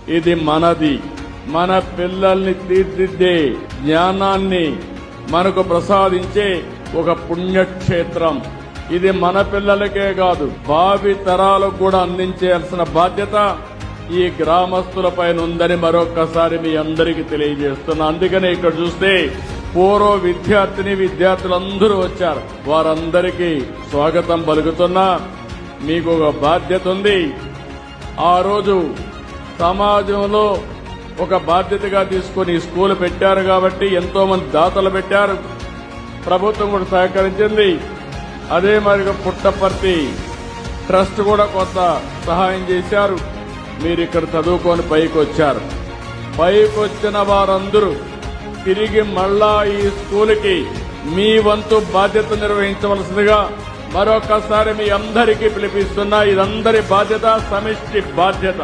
ఇది మనది. మన పిల్లల్ని తీర్చిదిద్దే జ్ఞానాన్ని మనకు ప్రసాదించే ఒక పుణ్యక్షేత్రం. ఇది మన పిల్లలకే కాదు, భావి తరాలకు కూడా అందించాల్సిన బాధ్యత ఈ గ్రామస్తులపైన ఉందని మరొక్కసారి మీ అందరికీ తెలియజేస్తున్నా. అందుకనే ఇక్కడ చూస్తే పూర్వ విద్యార్థులందరూ వచ్చారు. వారందరికీ స్వాగతం పలుకుతున్నా. మీకు ఒక బాధ్యత ఉంది. ఆ రోజు సమాజంలో ఒక బాధ్యతగా తీసుకుని స్కూల్ పెట్టారు కాబట్టి ఎంతో మంది దాతలు పెట్టారు. ప్రభుత్వం కూడా సహకరించింది. అదే మరి పుట్టపర్తి ట్రస్ట్ కూడా కొంత సహాయం చేశారు. మీరు ఇక్కడ చదువుకొని పైకి వచ్చారు. పైకి వచ్చిన వారందరూ తిరిగి మళ్ళా ఈ స్కూల్కి మీ వంతు బాధ్యత నిర్వహించవలసిందిగా మరొకసారి మీ అందరికీ పిలిపిస్తున్నా. ఇదందరి బాధ్యత, సమిష్టి బాధ్యత.